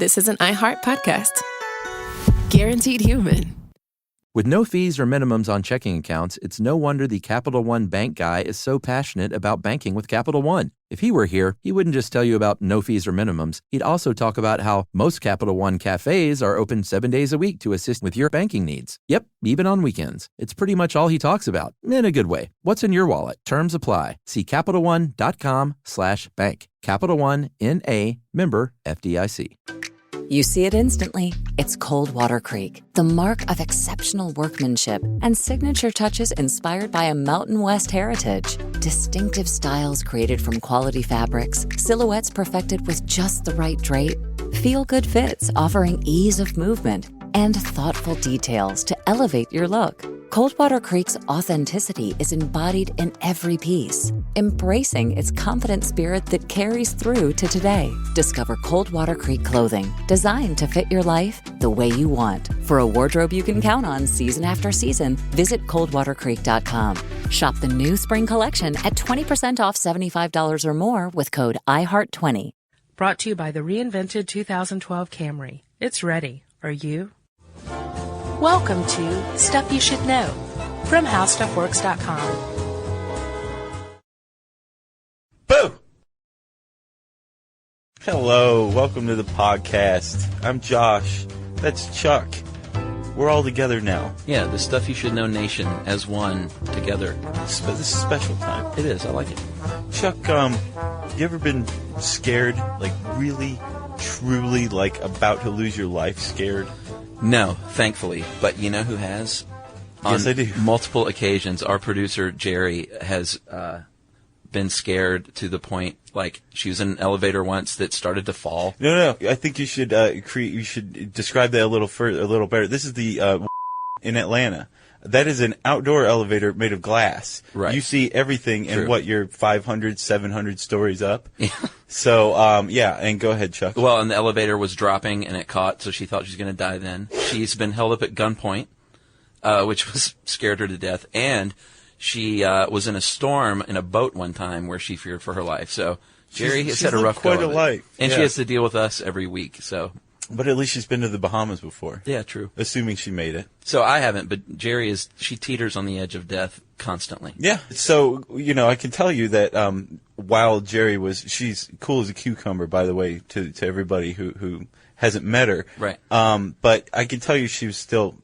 this is an iHeart podcast. Guaranteed human. With no fees or minimums on checking accounts, it's no wonder the Capital One bank guy is so passionate about banking with Capital One. If he were here, he wouldn't just tell you about no fees or minimums. He'd also talk about how most Capital One cafes are open 7 days a week to assist with your banking needs. Yep, even on weekends. It's pretty much all he talks about, in a good way. What's in your wallet? Terms apply. See CapitalOne.com/bank. Capital One, N.A., member FDIC. You see it instantly. It's Coldwater Creek, the mark of exceptional workmanship and signature touches inspired by a Mountain West heritage. Distinctive styles created from quality fabrics, silhouettes perfected with just the right drape, feel-good fits offering ease of movement, and thoughtful details to elevate your look. Coldwater Creek's authenticity is embodied in every piece, embracing its confident spirit that carries through to today. Discover Coldwater Creek clothing, designed to fit your life the way you want. For a wardrobe you can count on season after season, visit coldwatercreek.com. Shop the new spring collection at 20% off $75 or more with code IHEART20. Brought to you by the reinvented 2012 Camry. It's ready. Are you? Welcome to Stuff You Should Know from HowStuffWorks.com. Boo! Hello, welcome to the podcast. I'm Josh. That's Chuck. We're all together now. Yeah, the Stuff You Should Know Nation as one together. This is special time. It is. I like it. Chuck, you ever been scared? Like really, truly, like about to lose your life scared? No, thankfully. But you know who has? Yes, I do. On multiple occasions, our producer, Jerry, has been scared to the point, like, she was in an elevator once that started to fall. No. I think you should you should describe that a little better. This is the in Atlanta. That is an outdoor elevator made of glass. Right. You see everything in what, you're 500, 700 stories up. Yeah. So, and go ahead, Chuck. Well, and the elevator was dropping and it caught, so she thought she was going to die then. She's been held up at gunpoint, which was scared her to death. And she was in a storm in a boat one time where she feared for her life. So Jerry has had a rough quite go a of it. life. And Yeah. she has to deal with us every week, so... But at least she's been to the Bahamas before. Yeah, true. Assuming she made it. So I haven't, but Jerry she teeters on the edge of death constantly. Yeah. So, I can tell you that while Jerry she's cool as a cucumber, by the way, to everybody who hasn't met her. Right. But I can tell you she was still,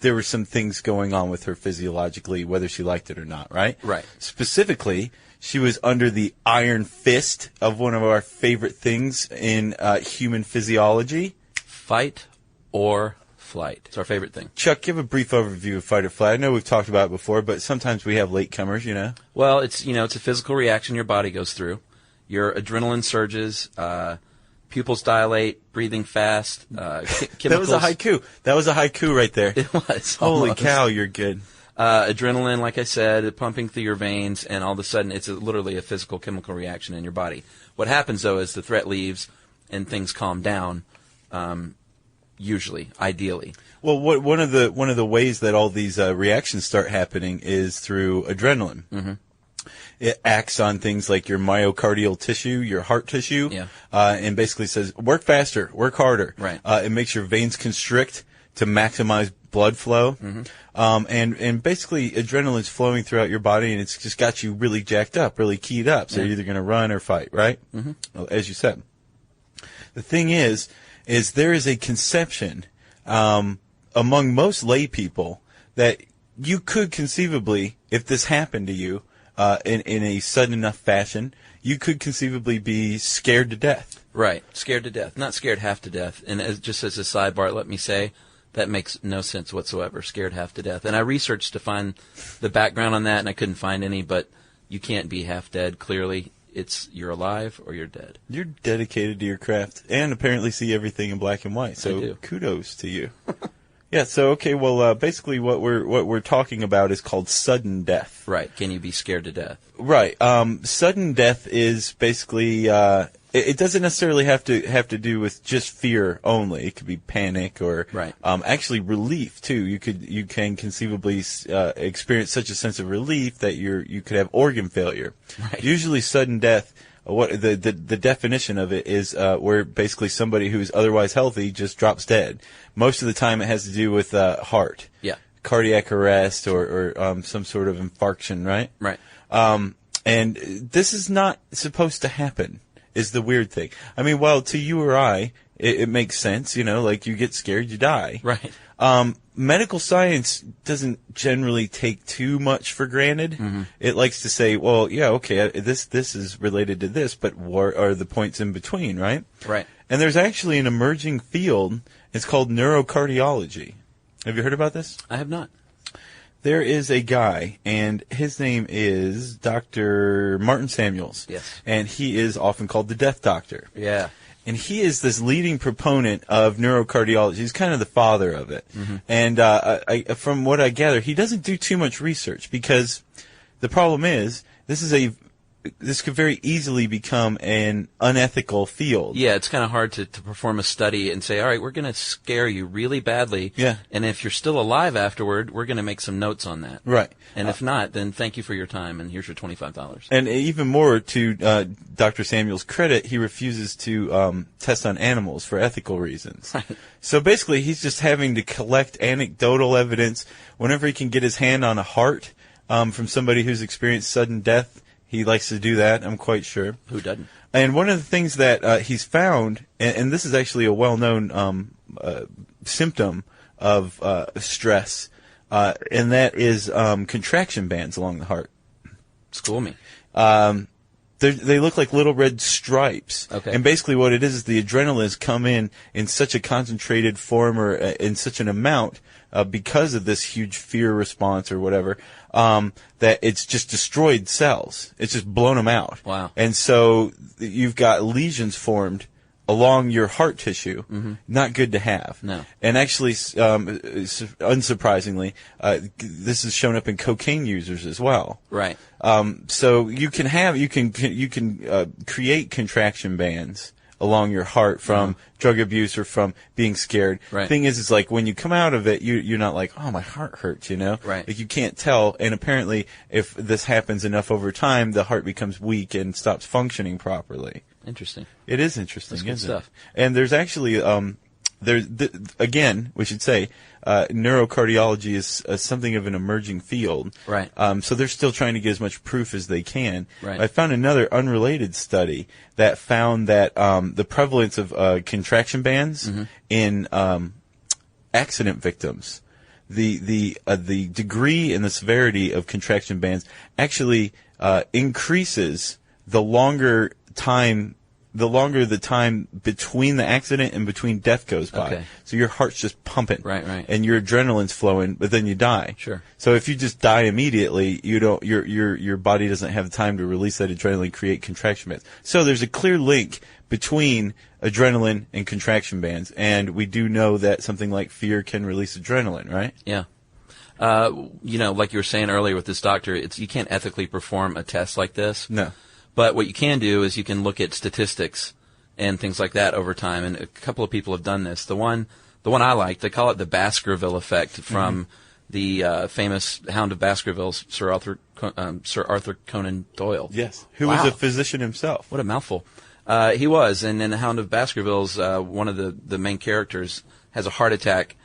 there were some things going on with her physiologically, whether she liked it or not, right? Right. Specifically, she was under the iron fist of one of our favorite things in human physiology. Fight or flight. It's our favorite thing. Chuck, give a brief overview of fight or flight. I know we've talked about it before, but sometimes we have latecomers, Well, it's a physical reaction your body goes through. Your adrenaline surges, pupils dilate, breathing fast, chemicals. That was a haiku. That was a haiku right there. It was. Holy almost. cow, you're good. Adrenaline, like I said, pumping through your veins, and all of a sudden it's literally a physical chemical reaction in your body. What happens, though, is the threat leaves and things calm down, usually, ideally. Well, one of the ways that all these reactions start happening is through adrenaline. Mm-hmm. It acts on things like your myocardial tissue, your heart tissue, Yeah. And basically says, work faster, work harder. Right. It makes your veins constrict to maximize blood flow. Mm-hmm. And basically adrenaline's flowing throughout your body, and it's just got you really jacked up, really keyed up. So you're either going to run or fight, right? Mm-hmm. Well, as you said. The thing is there is a conception among most lay people that you could conceivably, if this happened to you in a sudden enough fashion, you could conceivably be scared to death. Right, scared to death. Not scared half to death. And just as a sidebar, let me say, that makes no sense whatsoever, scared half to death. And I researched to find the background on that, and I couldn't find any, but you can't be half dead, clearly. You're alive or you're dead. You're dedicated to your craft and apparently see everything in black and white. So I do. Kudos to you. Yeah, so okay, well basically what we're talking about is called sudden death. Right. Can you be scared to death? Right. Sudden death is basically it doesn't necessarily have to do with just fear only. It could be panic or right. Actually relief too. You can conceivably experience such a sense of relief that you could have organ failure. Right. Usually sudden death what the definition of it is where basically somebody who's otherwise healthy just drops dead. Most of the time, it has to do with heart, cardiac arrest, or some sort of infarction, right? Right. And this is not supposed to happen. Is the weird thing. I mean, well, to you or I, it makes sense. Like you get scared, you die. Right. Medical science doesn't generally take too much for granted. Mm-hmm. It likes to say, well, yeah, okay, this is related to this, but what are the points in between, right? Right. And there's actually an emerging field. It's called neurocardiology. Have you heard about this? I have not. There is a guy, and his name is Dr. Martin Samuels. Yes. And he is often called the Death Doctor. Yeah. And he is this leading proponent of neurocardiology. He's kind of the father of it. Mm-hmm. And from what I gather, he doesn't do too much research because the problem is this could very easily become an unethical field. Yeah, it's kind of hard to perform a study and say, all right, we're going to scare you really badly. Yeah. And if you're still alive afterward, we're going to make some notes on that. Right. And if not, then thank you for your time, and here's your $25. And even more to Dr. Samuel's credit, he refuses to test on animals for ethical reasons. Right. So basically, he's just having to collect anecdotal evidence whenever he can get his hand on a heart from somebody who's experienced sudden death. He likes to do that, I'm quite sure. Who doesn't? And one of the things that he's found, and this is actually a well-known symptom of stress, and that is contraction bands along the heart. School me. They look like little red stripes. Okay. And basically what it is the adrenaline has come in such a concentrated form or in such an amount because of this huge fear response or whatever, that it's just destroyed cells. It's just blown them out. Wow. And so you've got lesions formed along your heart tissue. Mm-hmm. Not good to have. No. And actually, unsurprisingly, this is shown up in cocaine users as well. Right. So you can create contraction bands along your heart from drug abuse or from being scared. Right. Thing is like when you come out of it, you're not like, oh, my heart hurts, Right. Like you can't tell. And apparently, if this happens enough over time, the heart becomes weak and stops functioning properly. Interesting. It is interesting, That's good isn't stuff. it? And there's actually, again, we should say, neurocardiology is something of an emerging field. Right. So they're still trying to get as much proof as they can. Right. I found another unrelated study that found that the prevalence of contraction bands in accident victims, the degree and the severity of contraction bands actually increases the longer the time between the accident and between death goes by. Okay. So your heart's just pumping. Right. And your adrenaline's flowing, but then you die. Sure. So if you just die immediately, your body doesn't have the time to release that adrenaline, create contraction bands. So there's a clear link between adrenaline and contraction bands, and we do know that something like fear can release adrenaline, right? Yeah. Like you were saying earlier with this doctor, you can't ethically perform a test like this. No. But what you can do is you can look at statistics and things like that over time, and a couple of people have done this. The one I like, they call it the Baskerville effect from the famous Hound of Baskervilles, Sir Arthur Conan Doyle. Yes. Who was a physician himself. What a mouthful. He was, and in the Hound of Baskervilles, one of the main characters has a heart attack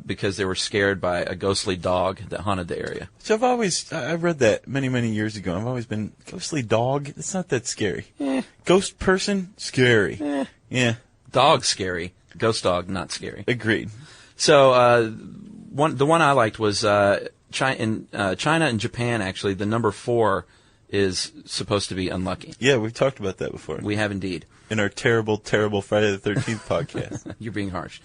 because they were scared by a ghostly dog that haunted the area. So I've read that many, many years ago. I've always been, ghostly dog, it's not that scary. Ghost person, scary. Yeah. Dog, scary. Ghost dog, not scary. Agreed. So the one I liked was China and Japan, actually, the number 4 is supposed to be unlucky. Yeah, we've talked about that before. We have indeed. In our terrible, terrible Friday the 13th podcast. You're being harsh.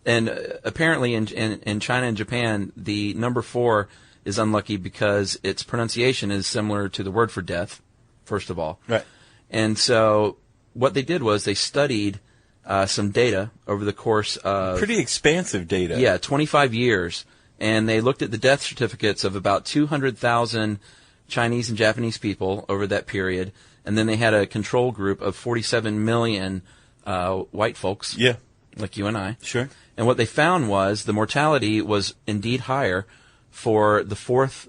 And apparently in China and Japan, the number 4 is unlucky because its pronunciation is similar to the word for death, first of all. Right. And so what they did was they studied some data over the course of... Pretty expansive data. Yeah, 25 years. And they looked at the death certificates of about 200,000 Chinese and Japanese people over that period. And then they had a control group of 47 million white folks. Yeah. Like you and I. Sure. And what they found was the mortality was indeed higher for the 4th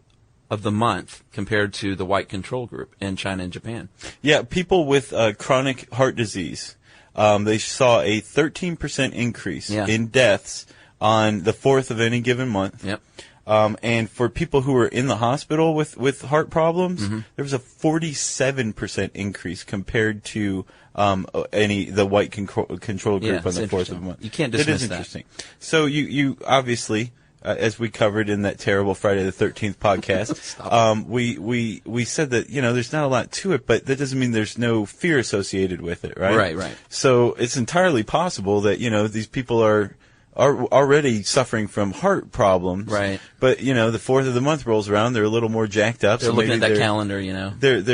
of the month compared to the white control group in China and Japan. Yeah, people with chronic heart disease, they saw a 13% increase in deaths on the 4th of any given month. Yep. And for people who were in the hospital with heart problems, there was a 47% increase compared to the white control group on the 4th of the month. You can't dismiss that. It is interesting. So you obviously, as we covered in that terrible Friday the 13th podcast, we said that, there's not a lot to it, but that doesn't mean there's no fear associated with it, right? Right. So it's entirely possible that, these people are already suffering from heart problems. Right. But, the 4th of the month rolls around, they're a little more jacked up. They're looking at that calendar, They're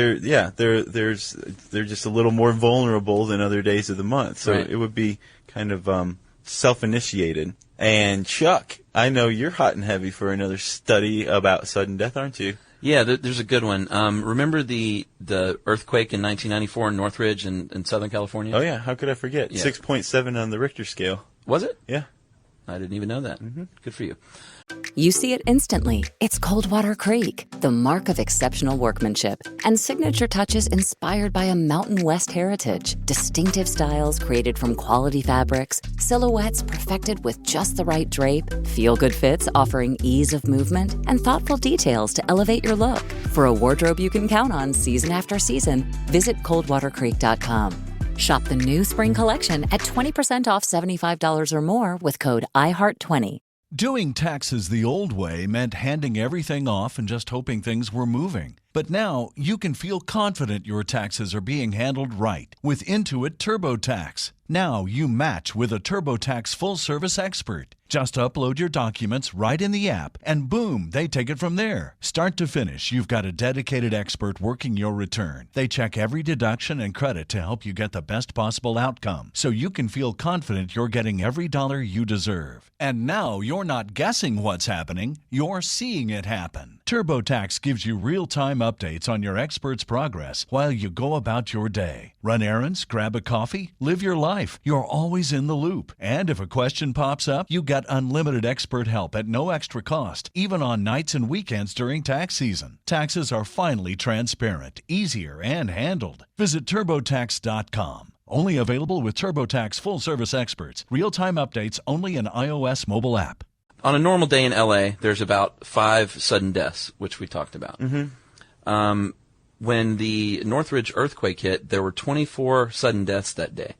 just a little more vulnerable than other days of the month. So Right. it would be kind of self-initiated. And Chuck, I know you're hot and heavy for another study about sudden death, aren't you? Yeah, there's a good one. Remember the earthquake in 1994 in Northridge in Southern California? Oh, yeah. How could I forget? Yeah. 6.7 on the Richter scale. Was it? Yeah. I didn't even know that. Good for you. You see it instantly. It's Coldwater Creek, the mark of exceptional workmanship and signature touches inspired by a Mountain West heritage. Distinctive styles created from quality fabrics, silhouettes perfected with just the right drape, feel-good fits offering ease of movement, and thoughtful details to elevate your look. For a wardrobe you can count on season after season, visit coldwatercreek.com. Shop the new spring collection at 20% off $75 or more with code IHEART20. Doing taxes the old way meant handing everything off and just hoping things were moving. But now you can feel confident your taxes are being handled right with Intuit TurboTax. Now you match with a TurboTax full-service expert. Just upload your documents right in the app, and boom, they take it from there. Start to finish, you've got a dedicated expert working your return. They check every deduction and credit to help you get the best possible outcome, so you can feel confident you're getting every dollar you deserve. And now you're not guessing what's happening, you're seeing it happen. TurboTax gives you real-time updates on your expert's progress while you go about your day. Run errands, grab a coffee, live your life. You're always in the loop. And if a question pops up, you get unlimited expert help at no extra cost, even on nights and weekends during tax season. Taxes are finally transparent, easier, and handled. Visit TurboTax.com. Only available with TurboTax full-service experts. Real-time updates only in iOS mobile app. On a normal day in L.A., there's about 5 sudden deaths, which we talked about. When the Northridge earthquake hit, there were 24 sudden deaths that day.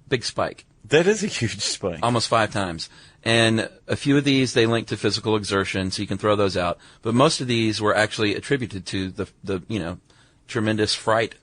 Big spike. That is a huge spike. Almost 5 times. And a few of these, they link to physical exertion, so you can throw those out. But most of these were actually attributed to the tremendous fright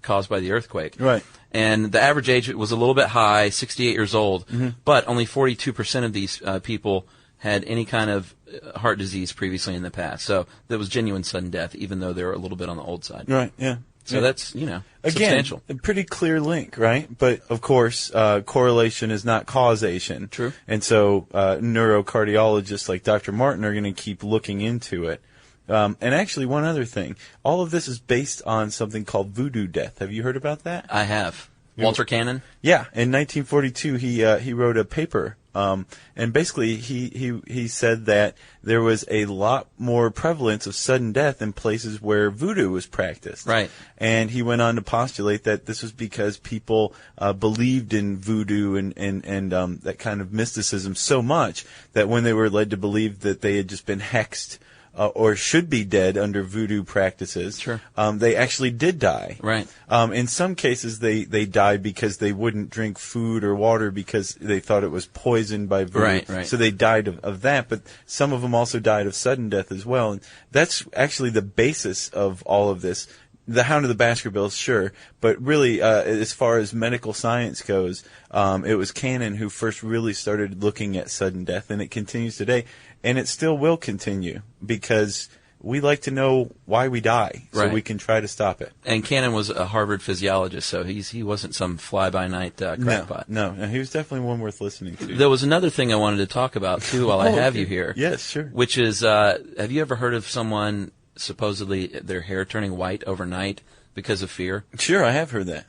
caused by the earthquake. Right. And the average age was a little bit high, 68 years old, but only 42% of these people had any kind of heart disease previously in the past. So that was genuine sudden death, even though they were a little bit on the old side. Right, yeah. So that's, substantial. Again, a pretty clear link, right? But, of course, correlation is not causation. True. And so neurocardiologists like Dr. Martin are going to keep looking into it. And actually, one other thing. All of this is based on something called voodoo death. Have you heard about that? I have. Walter Cannon? Yeah. In 1942, he wrote a paper. And basically, he said that there was a lot more prevalence of sudden death in places where voodoo was practiced. Right. And he went on to postulate that this was because people believed in voodoo and that kind of mysticism so much that when they were led to believe that they had just been hexed or should be dead under voodoo practices, Sure. They actually did die. Right. In some cases, they died because they wouldn't drink food or water because they thought it was poisoned by voodoo. Right. So they died of that, but some of them also died of sudden death as well. And that's actually the basis of all of this. The Hound of the Baskervilles, sure, but really, as far as medical science goes, it was Cannon who first really started looking at sudden death, and it continues today, and it still will continue because we like to know why we die, so we can try to stop it. And Cannon was a Harvard physiologist, so he wasn't some fly-by-night crackpot. No, he was definitely one worth listening to. There was another thing I wanted to talk about, too, while I have you here. Yes, sure. Which is, have you ever heard of someone supposedly their hair turning white overnight because of fear? Sure, I have heard that.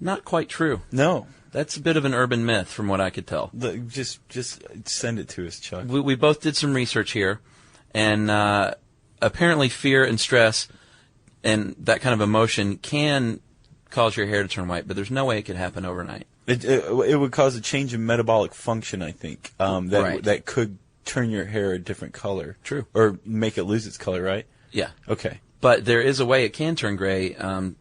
Not quite true. No. That's a bit of an urban myth from what I could tell. Just send it to us, Chuck. We both did some research here, and a apparently fear and stress and that kind of emotion can cause your hair to turn white, but there's no way it could happen overnight. It would cause a change in metabolic function, I think, that could turn your hair a different color. True. Or make it lose its color, right? Yeah. Okay. But there is a way it can turn gray,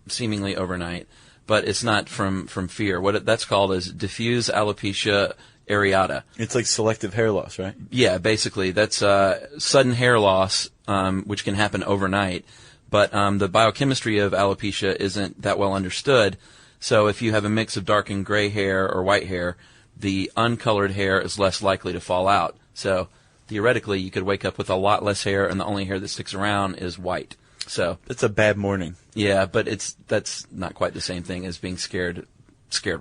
seemingly overnight, but it's not from fear. What that's called is diffuse alopecia areata. It's like selective hair loss, right? Yeah, basically. That's sudden hair loss, which can happen overnight. But the biochemistry of alopecia isn't that well understood. So if you have a mix of dark and gray hair or white hair, the uncolored hair is less likely to fall out. So theoretically, you could wake up with a lot less hair, and the only hair that sticks around is white. So it's a bad morning. Yeah, but that's not quite the same thing as being scared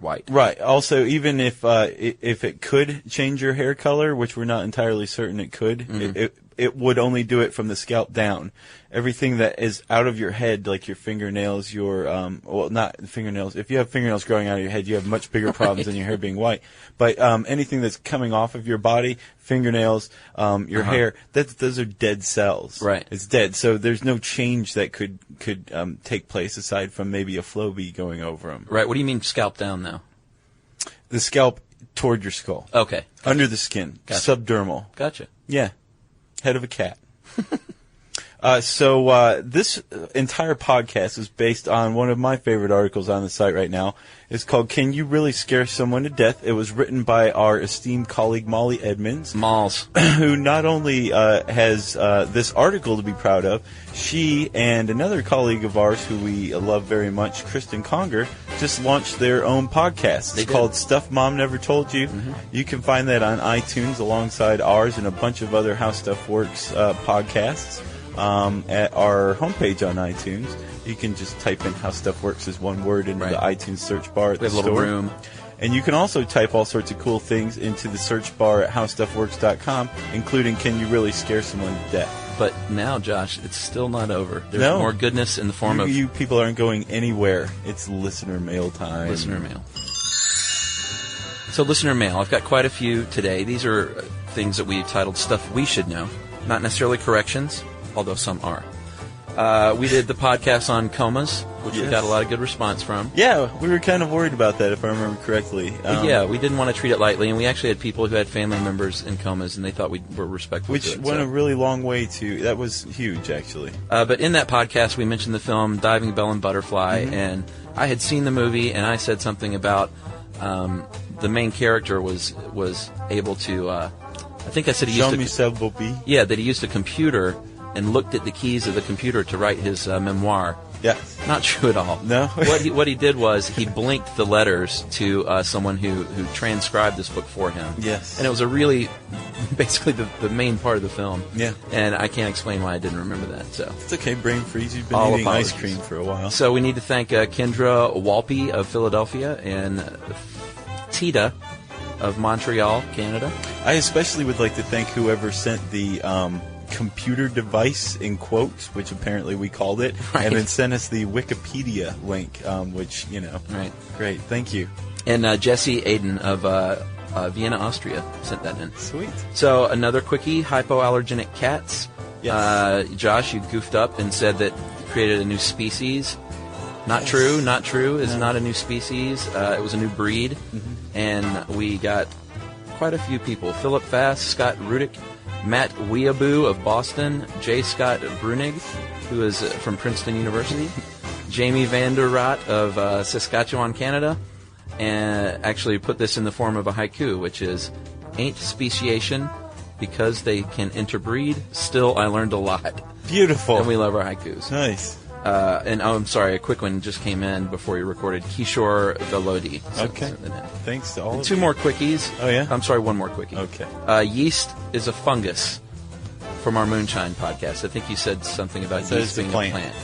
white. Right. Also, even if it could change your hair color, which we're not entirely certain it could, it would only do it from the scalp down. Everything that is out of your head, like your fingernails, not fingernails. If you have fingernails growing out of your head, you have much bigger problems than your hair being white. But anything that's coming off of your body, fingernails, your hair, those are dead cells. Right. It's dead. So there's no change that could take place aside from maybe a Flowbee going over them. Right. What do you mean scalp down, though? The scalp toward your skull. Okay. Under the skin. Gotcha. Subdermal. Gotcha. Yeah. Head of a cat. So this entire podcast is based on one of my favorite articles on the site right now. It's called "Can You Really Scare Someone to Death?" It was written by our esteemed colleague Molly Edmonds, Malls, who not only has this article to be proud of, she and another colleague of ours who we love very much, Kristen Conger, just launched their own podcast. It's called Stuff Mom Never Told You. You can find that on iTunes alongside ours and a bunch of other How Stuff Works podcasts. At our homepage on iTunes, you can just type in "How Stuff Works" as one word into the iTunes search bar at the store. We have a little room. And you can also type all sorts of cool things into the search bar at howstuffworks.com, including "Can You Really Scare Someone to Death?" But now, Josh, it's still not over. There's more goodness in the form of... You people aren't going anywhere. It's listener mail time. Listener mail. So listener mail, I've got quite a few today. These are things that we titled Stuff We Should Know. Not necessarily corrections, although some are. We did the podcast on comas, which we got a lot of good response from. Yeah, we were kind of worried about that, if I remember correctly. Yeah, we didn't want to treat it lightly, and we actually had people who had family members in comas, and they thought we were respectful to it. Which went a really long way to... That was huge, actually. But in that podcast, we mentioned the film Diving Bell and Butterfly, and I had seen the movie, and I said something about the main character was able to... I think I said he used that he used a computer and looked at the keys of the computer to write his memoir. Yeah. Not true at all. No. What he did was he blinked the letters to someone who transcribed this book for him. Yes. And it was a really, basically the main part of the film. Yeah. And I can't explain why I didn't remember that. So it's okay, brain freeze. You've been eating ice cream for a while. So we need to thank Kendra Walpe of Philadelphia and Tita of Montreal, Canada. I especially would like to thank whoever sent the computer device in quotes, which apparently we called it, and then sent us the Wikipedia link, which, great, thank you. And Jesse Aiden of Vienna, Austria sent that in. Sweet. So another quickie, hypoallergenic cats. Yes. Josh, you goofed up and said that you created a new species. Not true. It's not a new species. It was a new breed. And we got quite a few people. Philip Fass, Scott Rudick, Matt Weeaboo of Boston, J. Scott Brunig, who is from Princeton University, Jamie Vanderrot of Saskatchewan, Canada, and actually put this in the form of a haiku, which is, "Ain't speciation, because they can interbreed, still I learned a lot." Beautiful. And we love our haikus. Nice. I'm sorry, a quick one just came in before you recorded. Kishore Velodi. Okay. Thanks to all of you. Two more quickies. Oh, yeah? I'm sorry, one more quickie. Okay. Yeast is a fungus from our Moonshine podcast. I think you said something about yeast being a plant.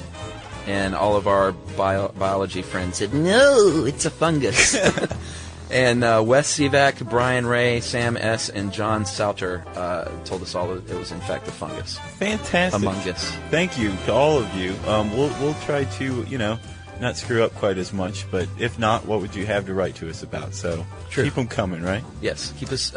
And all of our biology friends said, no, it's a fungus. And Wes Sivak, Brian Ray, Sam S., and John Sauter told us all that it was, in fact, a fungus. Fantastic. Among us. Thank you to all of you. We'll try to, not screw up quite as much, but if not, what would you have to write to us about? So keep them coming, right? Yes, keep us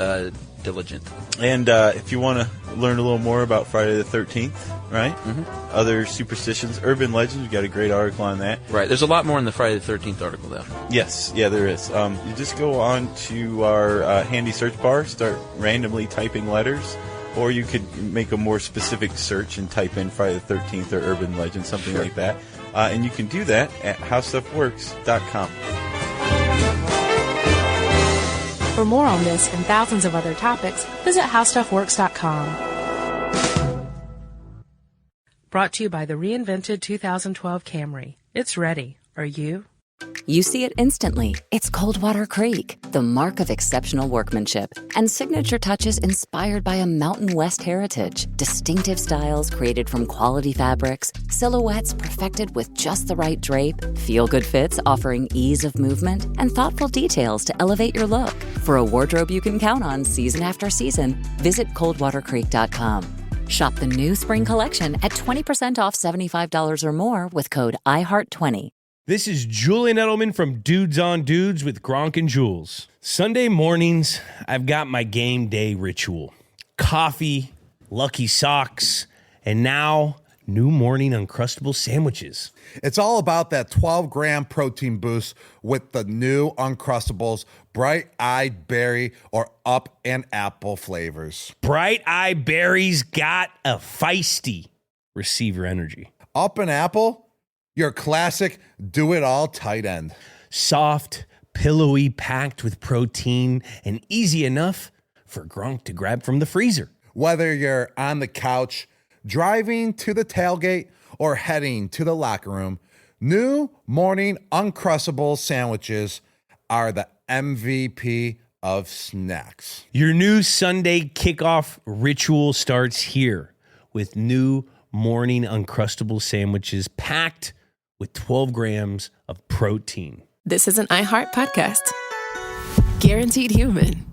diligent. And if you want to learn a little more about Friday the 13th, right? Mm-hmm. Other superstitions, urban legends. We've got a great article on that. Right. There's a lot more in the Friday the 13th article, though. Yes, yeah, there is. You just go on to our handy search bar, start randomly typing letters, or you could make a more specific search and type in Friday the 13th or urban legend, something like that. And you can do that at howstuffworks.com. For more on this and thousands of other topics, visit howstuffworks.com. Brought to you by the reinvented 2012 Camry. It's ready. Are you? You see it instantly. It's Coldwater Creek, the mark of exceptional workmanship and signature touches inspired by a Mountain West heritage. Distinctive styles created from quality fabrics, silhouettes perfected with just the right drape, feel-good fits offering ease of movement, and thoughtful details to elevate your look. For a wardrobe you can count on season after season, visit coldwatercreek.com. Shop the new spring collection at 20% off $75 or more with code IHEART20. This is Julian Edelman from Dudes on Dudes with Gronk and Jules. Sunday mornings, I've got my game day ritual. Coffee, Lucky Socks, and now new morning Uncrustable sandwiches. It's all about that 12-gram protein boost with the new Uncrustables, bright-eyed berry or up and apple flavors. Bright-eyed berries got a feisty receiver energy. Up and apple? Your classic do-it-all tight end. Soft, pillowy, packed with protein, and easy enough for Gronk to grab from the freezer. Whether you're on the couch, driving to the tailgate, or heading to the locker room, new morning Uncrustable sandwiches are the MVP of snacks. Your new Sunday kickoff ritual starts here with new morning Uncrustable sandwiches packed with 12 grams of protein. This is an iHeart podcast. Guaranteed human.